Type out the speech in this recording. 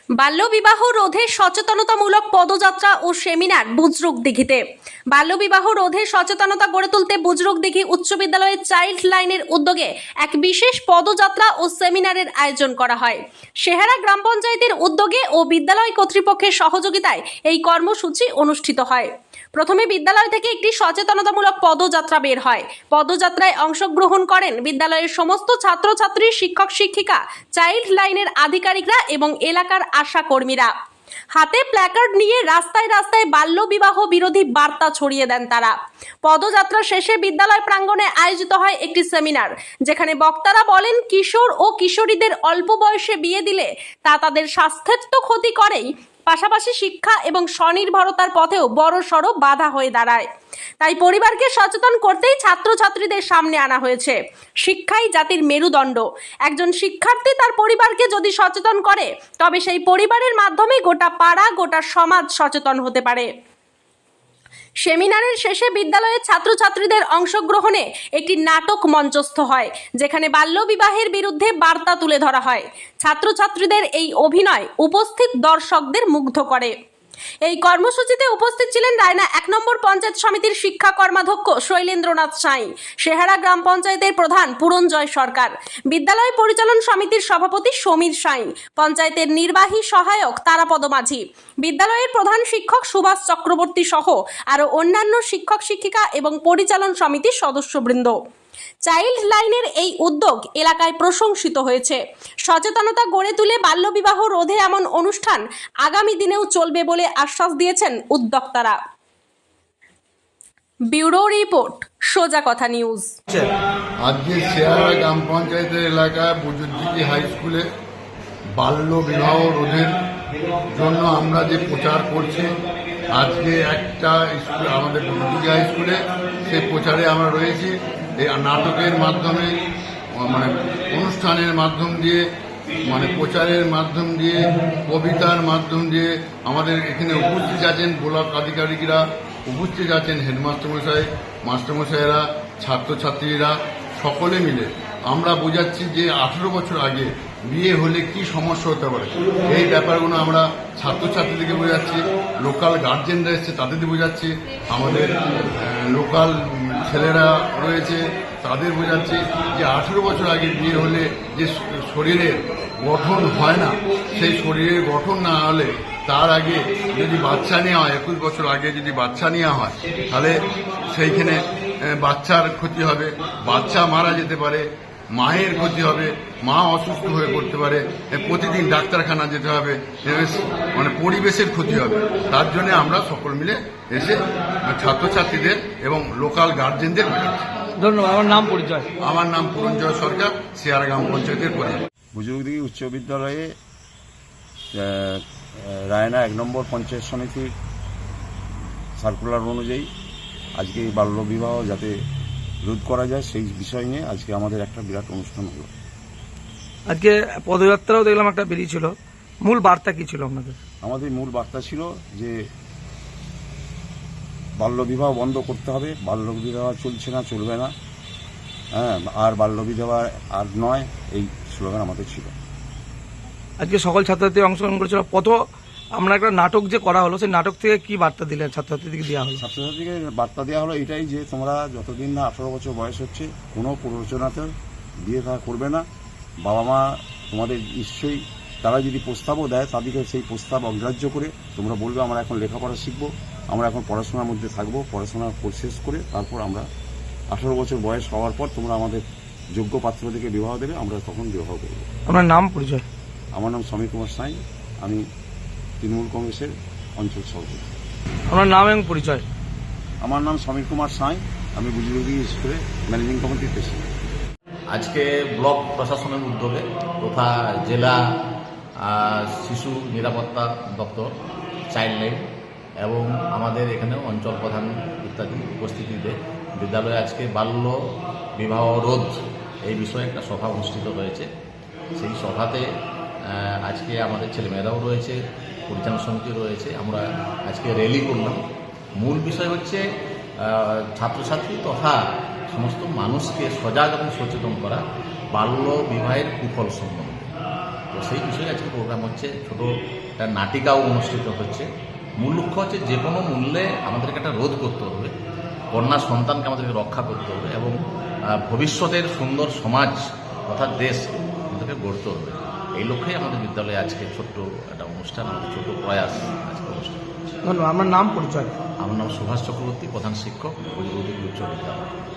বাল্যবিবাহ রোধে সচেতনতামূলক পদযাত্রা ও সেমিনার বুজরুকদিঘিতে। বাল্যবিবাহ রোধে সচেতনতা গড়ে তুলতে বুজরুকদিঘি উচ্চ বিদ্যালয়ের চাইল্ড লাইনের উদ্যোগে এক বিশেষ পদযাত্রা ও সেমিনারের আয়োজন করা হয়। শেহারা গ্রাম পঞ্চায়েতের উদ্যোগে ও বিদ্যালয় কর্তৃপক্ষের সহযোগিতায় এই কর্মসূচি অনুষ্ঠিত হয়। প্রথমে বিদ্যালয় থেকে একটি সচেতনতামূলক পদযাত্রা বের হয়। পদযাত্রায় অংশগ্রহণ করেন বিদ্যালয়ের সমস্ত ছাত্রছাত্রী, শিক্ষক শিক্ষিকা, চাইল্ড লাইনের আধিকারিকরা এবং এলাকার আশা কর্মীরা। হাতে প্ল্যাকার্ড নিয়ে রাস্তায় রাস্তায় বাল্যবিবাহ বিরোধী বার্তা ছড়িয়ে দেন তারা। পদযাত্রা শেষে বিদ্যালয় প্রাঙ্গণে আয়োজিত হয় একটি সেমিনার, যেখানে বক্তারা বলেন কিশোর ও কিশোরীদের অল্প বয়সে বিয়ে দিলে তা তাদের স্বাস্থ্যের তো ক্ষতি করেই, পাশাপাশি শিক্ষা এবং স্বনির্ভরতার পথেও বড়সড় বাধা হয়ে দাঁড়ায়। তাই পরিবারকে সচেতন করতেই ছাত্রছাত্রীদের সামনে আনা হয়েছে। শিক্ষাই জাতির মেরুদণ্ড। একজন শিক্ষার্থী তার পরিবারকে যদি সচেতন করে, তবে সেই পরিবারের মাধ্যমে গোটা পাড়া, গোটা সমাজ সচেতন হতে পারে। সেমিনারের শেষে বিদ্যালয়ের ছাত্রছাত্রীদের অংশগ্রহণে একটি নাটক মঞ্চস্থ হয়, যেখানে বাল্যবিবাহের বিরুদ্ধে বার্তা তুলে ধরা হয়। ছাত্রছাত্রীদের এই অভিনয় উপস্থিত দর্শকদের মুগ্ধ করে। এই কর্মসূচিতে উপস্থিত ছিলেন রায়না ১ নম্বর পঞ্চায়েত সমিতির শিক্ষা কর্মাধ্যক্ষ শৈলেন্দ্রনাথ সাঁই, শেহারা গ্রাম পঞ্চায়েতের প্রধান পুরঞ্জয় সরকার, বিদ্যালয় পরিচালন সমিতির সভাপতি সমীর সাঁই, পঞ্চায়েতের নির্বাহী সহায়ক তারাপদ মাঝি, বিদ্যালয়ের প্রধান শিক্ষক সুভাষ চক্রবর্তী সহ আরও অন্যান্য শিক্ষক শিক্ষিকা এবং পরিচালন সমিতির সদস্যবৃন্দ। চাইল্ড লাইনের এই উদ্যোগ এলাকায় প্রশংসিত হয়েছে। সচেতনতা গড়ে তুলে বাল্যবিবাহ রোধে এমন অনুষ্ঠান আগামী দিনেও চলবে বলে আশ্বাস দিয়েছেন উদ্যোক্তারা। ব্যুরো রিপোর্ট, সোজা কথা নিউজ। আজকে শেহারা গ্রাম পঞ্চায়েতের এলাকায় বুজরুকদিঘি হাই স্কুলে বাল্য বিবাহ রোধের জন্য আমরা যে প্রচার করছি, আজকে একটা স্কুল আমাদের বুজরুকদিঘি হাই স্কুলে সেই প্রচারে আমরা রয়েছি। এই নাটকের মাধ্যমে, মানে অনুষ্ঠানের মাধ্যম দিয়ে, মানে প্রচারের মাধ্যম দিয়ে, কবিতার মাধ্যম দিয়ে আমাদের এখানে উপস্থিত আছেন ব্লক আধিকারিকরা, উপস্থিত আছেন হেডমাস্টারমশাই, মাস্টারমশাইরা, ছাত্রছাত্রীরা, সকলে মিলে আমরা বোঝাচ্ছি যে 18 বছর আগে বিয়ে হলে কি সমস্যা হতে পারে। এই ব্যাপারগুলো আমরা ছাত্রছাত্রীদেরকে বোঝাচ্ছি, লোকাল গার্জেনরা এসছে তাদের বোঝাচ্ছি, আমাদের লোকাল ছেলেরা রয়েছে তাদের বোঝাচ্ছি যে 18 বছর আগে বিয়ে হলে যে শরীরের গঠন হয় না, সেই শরীরের গঠন না হলে তার আগে যদি বাচ্চা নেওয়া হয়, 21 বছর আগে যদি বাচ্চা নেওয়া হয়, তাহলে সেইখানে বাচ্চার ক্ষতি হবে, বাচ্চা মারা যেতে পারে, মায়ের ক্ষতি হবে, মা অসুস্থ হয়ে পড়তে পারে, প্রতিদিন ডাক্তারখানা যেতে হবে, মানে পরিবেশের ক্ষতি হবে। তার জন্য আমরা সকল মিলে এসে ছাত্রছাত্রীদের এবং লোকাল গার্জেনদের বোঝাচ্ছি। ধন্যবাদ। আমার নাম পরিচয়? আমার নাম পুরঞ্জয় সরকার, শেহারা গ্রাম পঞ্চায়েতের প্রধান। বুজরুকদিঘি উচ্চ বিদ্যালয়ে রায়না ১ নম্বর পঞ্চায়েত সমিতির সার্কুলার অনুযায়ী আজকে এই বাল্যবিবাহ যাতে রোধ করা যায় সেই বিষয় নিয়ে আজকে আমাদের একটা বিরাট অনুষ্ঠান হলো। আজকে পদযাত্রাও দেখলাম একটা বেরিয়েছিল, মূল বার্তা কি ছিল আপনাদের? আমাদের মূল বার্তা ছিল যে বাল্যবিবাহ বন্ধ করতে হবে, বাল্যবিবাহ চলছে না, চলবে না, হ্যাঁ, আর বাল্যবিবাহ আর নয়, এই স্লোগান আমাদের ছিল। আজকে সকল ছাত্রছাত্রী অংশগ্রহণ করেছিল। আমরা একটা নাটক যে করা হলো, সেই নাটক থেকে কি বার্তা দিলেন ছাত্রছাত্রীদেরকে দেওয়া হলো? ছাত্রছাত্রীকে বার্তা দেওয়া হলো এটাই যে তোমরা যতদিন না 18 বছর বয়স হচ্ছে কোনো প্ররোচনাতে বিয়ে থা করবে না। বাবা মা তোমাদের নিশ্চয়ই, তারা যদি প্রস্তাবও দেয় তাদেরকে সেই প্রস্তাব অগ্রাহ্য করে তোমরা বলবে আমরা এখন লেখাপড়া শিখবো, আমরা এখন পড়াশোনার মধ্যে থাকবো, পড়াশোনা শেষ করে তারপর আমরা 18 বছর বয়স হওয়ার পর তোমরা আমাদের যোগ্য পাত্রদেরকে বিবাহ দেবে, আমরা তখন বিবাহ করব। আপনার নাম পরিচয়? আমার নাম সমীর কুমার সাঁই, আমি তৃণমূল কংগ্রেসের অঞ্চল সভাপতি। আপনার নাম এবং পরিচয়? আমার নাম সমীর কুমার সাঁই, আমি বুজরুকদিঘি স্কুলে ম্যানেজিং কমিটির প্রেসিডেন্ট। আজকে ব্লক প্রশাসনের উদ্যোগে তথা জেলা শিশু নিরাপত্তা দপ্তর, চাইল্ড লাইন এবং আমাদের এখানেও অঞ্চল প্রধান ইত্যাদি উপস্থিতিতে বিদ্যালয়ে আজকে বাল্য বিবাহ রোধ এই বিষয়ে একটা সভা অনুষ্ঠিত হয়েছে। সেই সভাতে আজকে আমাদের ছেলেমেয়েরাও রয়েছে, পরিচালনা সমিতি রয়েছে। আমরা আজকে র্যালি করলাম। মূল বিষয় হচ্ছে ছাত্রছাত্রী তথা সমস্ত মানুষকে সজাগ এবং সচেতন করা বাল্য বিবাহের কুফল সম্বন্ধে। তো সেই বিষয়ে আজকে প্রোগ্রাম হচ্ছে, ছোটো একটা নাটিকাও অনুষ্ঠিত হচ্ছে। মূল লক্ষ্য হচ্ছে যে কোনো মূল্যে আমাদেরকে একটা রোধ করতে হবে, কন্যা সন্তানকে আমাদেরকে রক্ষা করতে হবে এবং ভবিষ্যতের সুন্দর সমাজ অর্থাৎ দেশ আমাদেরকে গড়তে হবে। এই লক্ষ্যেই আমাদের বিদ্যালয়ে আজকে ছোট্ট একটা অনুষ্ঠান, আমাদের ছোট প্রয়াস আজকে অনুষ্ঠান হচ্ছে। ধন্যবাদ। আমার নাম পরিচয়। আমার নাম সুভাষ চক্রবর্তী, প্রধান শিক্ষক, বুজরুগদিঘি উচ্চ বিদ্যালয়।